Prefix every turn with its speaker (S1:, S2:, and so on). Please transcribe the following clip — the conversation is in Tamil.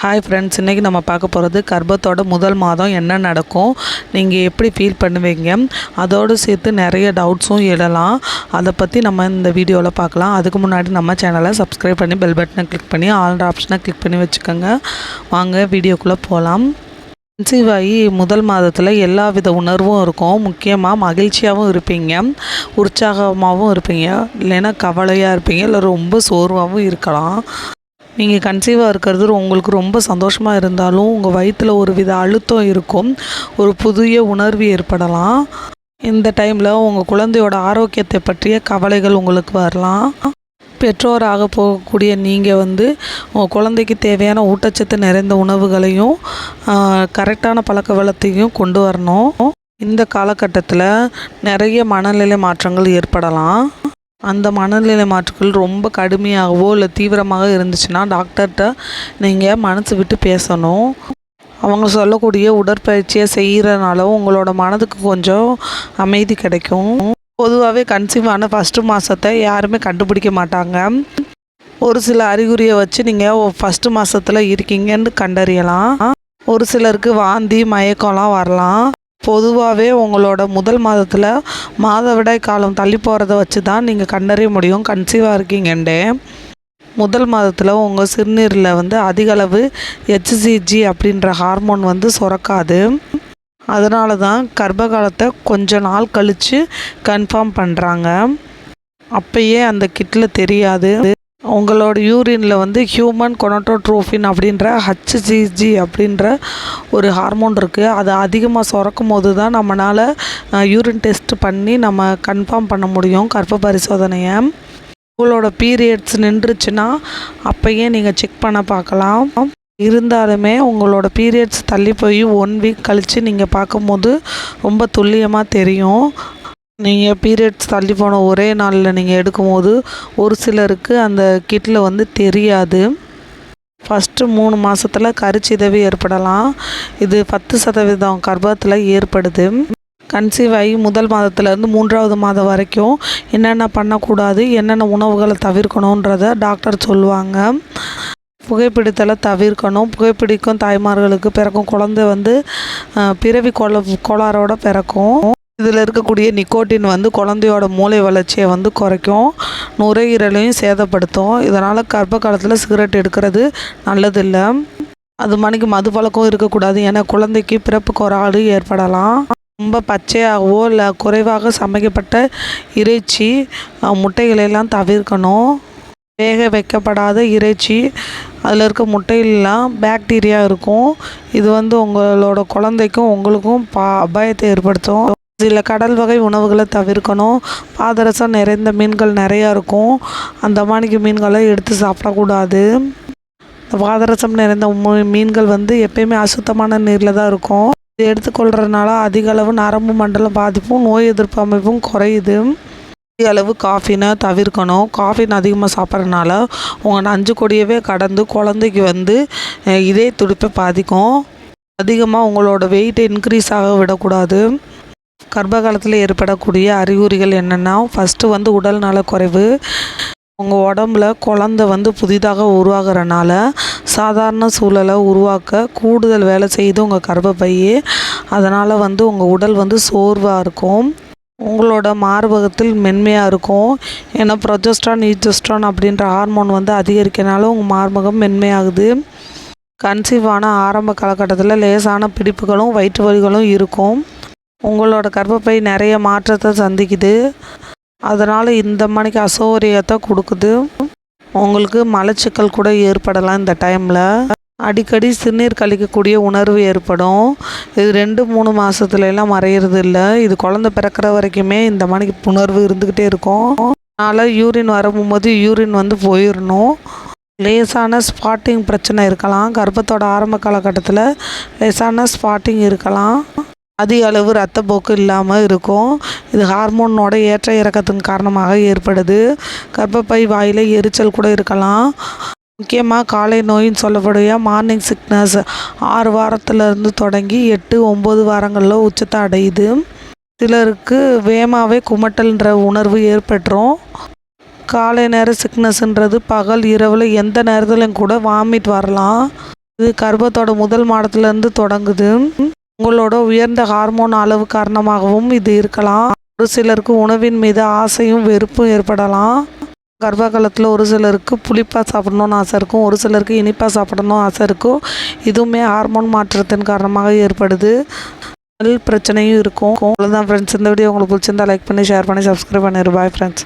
S1: ஹாய் ஃப்ரெண்ட்ஸ், இன்றைக்கி நம்ம பார்க்க போகிறது கர்ப்பத்தோட முதல் மாதம் என்ன நடக்கும், நீங்கள் எப்படி ஃபீல் பண்ணுவீங்க, அதோடு சேர்த்து நிறைய டவுட்ஸும் எழலாம். அதை பற்றி நம்ம இந்த வீடியோவில் பார்க்கலாம். அதுக்கு முன்னாடி நம்ம சேனலை சப்ஸ்கிரைப் பண்ணி பெல் பட்டனை கிளிக் பண்ணி ஆல் ஆப்ஷனை கிளிக் பண்ணி வச்சுக்கோங்க. வாங்க வீடியோக்குள்ளே போகலாம். கன்சீவ் ஆகி முதல் மாதத்தில் எல்லா வித உணர்வும் இருக்கும். முக்கியமாக மகிழ்ச்சியாகவும் இருப்பீங்க, உற்சாகமாகவும் இருப்பீங்க, இல்லைன்னா கவலையாக இருப்பீங்க, இல்லை ரொம்ப சோர்வாகவும் இருக்கலாம். நீங்கள் கன்சீவாக இருக்கிறது உங்களுக்கு ரொம்ப சந்தோஷமாக இருந்தாலும் உங்கள் வயிற்றில் ஒரு வித அழுத்தம் இருக்கும், ஒரு புதிய உணர்வு ஏற்படலாம். இந்த டைமில் உங்கள் குழந்தையோட ஆரோக்கியத்தை பற்றிய கவலைகள் உங்களுக்கு வரலாம். பெற்றோராக போகக்கூடிய நீங்கள் உங்கள் குழந்தைக்கு தேவையான ஊட்டச்சத்து நிறைந்த உணவுகளையும் கரெக்டான பழக்க வழக்கத்தையும் கொண்டு வரணும். இந்த காலகட்டத்தில் நிறைய மனநிலை மாற்றங்கள் ஏற்படலாம். அந்த மனநிலை மாற்றங்கள் ரொம்ப கடுமையாகவோ இல்லை தீவிரமாக இருந்துச்சுன்னா டாக்டர்கிட்ட நீங்கள் மனசு விட்டு பேசணும். அவங்க சொல்லக்கூடிய உடற்பயிற்சியை செய்கிறனால உங்களோட மனதுக்கு கொஞ்சம் அமைதி கிடைக்கும். பொதுவாகவே கன்சீவான ஃபஸ்ட்டு மாதத்தை யாருமே கண்டுபிடிக்க மாட்டாங்க. ஒரு சில அறிகுறியை வச்சு நீங்கள் ஃபஸ்ட்டு மாதத்தில் இருக்கீங்கன்னு கண்டறியலாம். ஒரு சிலருக்கு வாந்தி மயக்கம்லாம் வரலாம். பொதுவாகவே உங்களோட முதல் மாதத்தில் மாதவிடாய் காலம் தள்ளி போகிறத வச்சு தான் நீங்கள் கண்டறிய முடியும் கன்சீவாக இருக்கீங்கண்டே. முதல் மாதத்தில் உங்கள் சிறுநீரில் அதிக அளவு HCG அப்படின்ற ஹார்மோன் சுரக்காது. அதனால தான் கர்ப்ப காலத்தை கொஞ்ச நாள் கழித்து கன்ஃபார்ம் பண்ணுறாங்க. அப்பயே அந்த கிட்டில் தெரியாது. உங்களோட யூரினில் ஹியூமன் கொனட்டோட்ரோஃபின் அப்படின்ற HCG அப்படின்ற ஒரு ஹார்மோன் இருக்குது. அது அதிகமாக சுரக்கும் போது தான் நம்மளால் யூரின் டெஸ்ட் பண்ணி நம்ம கன்ஃபார்ம் பண்ண முடியும் கர்ப்ப பரிசோதனையை. உங்களோட பீரியட்ஸ் நின்றுச்சுன்னா அப்பயே நீங்கள் செக் பண்ண பார்க்கலாம். இருந்தாலுமே உங்களோட பீரியட்ஸ் தள்ளி போய் 1 வீக் கழித்து நீங்கள் பார்க்கும்போது ரொம்ப துல்லியமாக தெரியும். நீங்கள் பீரியட்ஸ் தள்ளி போன ஒரே நாளில் நீங்கள் எடுக்கும்போது ஒரு சிலருக்கு அந்த கிட்டில் தெரியாது. ஃபஸ்ட்டு 3 மாதத்தில் கருச்சிதைவு ஏற்படலாம். இது 10% கர்ப்பத்தில் ஏற்படுது. கன்சீவ் ஆகி முதல் மாதத்துலேருந்து 3ஆவது மாதம் வரைக்கும் என்னென்ன பண்ணக்கூடாது, என்னென்ன உணவுகளை தவிர்க்கணுன்றதை டாக்டர் சொல்லுவாங்க. புகைப்பிடித்தலை தவிர்க்கணும். புகைப்பிடிக்கும் தாய்மார்களுக்கு பிறக்கும் குழந்தை பிறவி கோளாறோட பிறக்கும். இதில் இருக்கக்கூடிய நிக்கோட்டின் குழந்தையோட மூளை வளர்ச்சியை குறைக்கும், நுரையீரலையும் சேதப்படுத்தும். இதனால் கர்ப்ப காலத்தில் சிகரெட் எடுக்கிறது நல்லதில்லை. அது மணிக்கு மது பழக்கம் இருக்கக்கூடாது. ஏன்னா குழந்தைக்கு பிறப்பு கோளாறு ஏற்படலாம். ரொம்ப பச்சையாகவோ இல்லை குறைவாக சமைக்கப்பட்ட இறைச்சி முட்டைகளெல்லாம் தவிர்க்கணும். வேக வைக்கப்படாத இறைச்சி, அதில் இருக்க முட்டையிலாம் பாக்டீரியா இருக்கும். இது உங்களோட குழந்தைக்கும் உங்களுக்கும் அபாயத்தை ஏற்படுத்தும். சில கடல் வகை உணவுகளை தவிர்க்கணும். பாதரசம் நிறைந்த மீன்கள் நிறையா இருக்கும். அந்த மாணிக்கு மீன்களை எடுத்து சாப்பிடக்கூடாது. பாதரசம் நிறைந்த மீன்கள் எப்பயுமே அசுத்தமான நீரில் தான் இருக்கும். இது எடுத்துக்கொள்கிறதுனால அதிக அளவு நரம்பு மண்டலம் பாதிப்பும் நோய் எதிர்ப்பு அமைப்பும் குறையுது. அதிக அளவு காஃபினை தவிர்க்கணும். காஃபின் அதிகமாக சாப்பிட்றதுனால உங்கள் நஞ்சு கொடியவே கடந்து குழந்தைக்கு இதே துடிப்பை பாதிக்கும். அதிகமாக உங்களோட வெயிட்டை இன்க்ரீஸ் ஆக விடக்கூடாது. கர்ப்ப காலத்தில் ஏற்படக்கூடிய அறிகுறிகள் என்னென்னா, ஃபஸ்ட்டு உடல் நலக்குறைவு. உங்கள் உடம்புல குழந்தை புதிதாக உருவாகிறனால சாதாரண சூழலை உருவாக்க கூடுதல் வேலை செய்து உங்கள் கர்ப்பப்பையே. அதனால் உங்கள் உடல் சோர்வாக இருக்கும். உங்களோட மார்பகத்தில் மென்மையாக இருக்கும். ஏன்னா ப்ரொஜெஸ்ட்ரான் ஈஸ்ட்ரோஜன் அப்படின்ற ஹார்மோன் அதிகரிக்கிறனால உங்கள் மார்பகம் மென்மையாகுது. கன்சீவான ஆரம்ப காலகட்டத்தில் லேசான பிடிப்புகளும் வயிற்று வலிகளும் இருக்கும். உங்களோட கர்ப்பப்பை நிறைய மாற்றத்தை சந்திக்குது. அதனால் இந்த மணிக்கு அசௌகரியத்தை கொடுக்குது. உங்களுக்கு மலச்சிக்கல் கூட ஏற்படலாம். இந்த டைமில் அடிக்கடி சிறுநீர் கழிக்கக்கூடிய உணர்வு ஏற்படும். இது 2-3 மாதத்துலலாம் மறையிறது இல்லை. இது குழந்தை பிறக்கிற வரைக்குமே இந்த மணிக்கு உணர்வு இருந்துக்கிட்டே இருக்கும். அதனால் யூரின் வரும்போது யூரின் போயிடணும். லேசான ஸ்பாட்டிங் பிரச்சனை இருக்கலாம். கர்ப்பத்தோட ஆரம்ப காலகட்டத்தில் லேசான ஸ்பாட்டிங் இருக்கலாம். அதிக அளவு இரத்தப்போக்கு இல்லாமல் இருக்கும். இது ஹார்மோனோட ஏற்ற இறக்கத்தின் காரணமாக ஏற்படுது. கர்ப்பப்பை வாயில் எரிச்சல் கூட இருக்கலாம். முக்கியமாக காலை நோயின்னு சொல்லக்கூடிய மார்னிங் சிக்னஸ் 6 வாரத்திலிருந்து தொடங்கி 8-9 வாரங்களில் உச்சத்தை அடையுது. சிலருக்கு வேகமாகவே குமட்டல்ன்ற உணர்வு ஏற்பட்டுரும். காலை நேர சிக்னஸ்ன்றது பகல் இரவில் எந்த நேரத்துலையும் கூட வாமிட் வரலாம். இது கர்ப்பத்தோட முதல் மாதத்துலேருந்து தொடங்குது. உங்களோட உயர்ந்த ஹார்மோன் அளவு காரணமாகவும் இது இருக்கலாம். ஒரு சிலருக்கு உணவின் மீது ஆசையும் வெறுப்பும் ஏற்படலாம். கர்ப்ப காலத்தில் ஒரு சிலருக்கு புளிப்பாக சாப்பிடணும்னு ஆசை இருக்கும், ஒரு சிலருக்கு இனிப்பாக சாப்பிடணும்னு ஆசை இருக்கும். இதுவுமே ஹார்மோன் மாற்றத்தின் காரணமாக ஏற்படுது. பிரச்சனையும் இருக்கும். அவ்வளோதான் ஃப்ரெண்ட்ஸ், இந்த வீடியோ உங்களுக்கு பிடிச்சிருந்தா லைக் பண்ணி ஷேர் பண்ணி சப்ஸ்கிரைப் பண்ணிடு. Bye friends.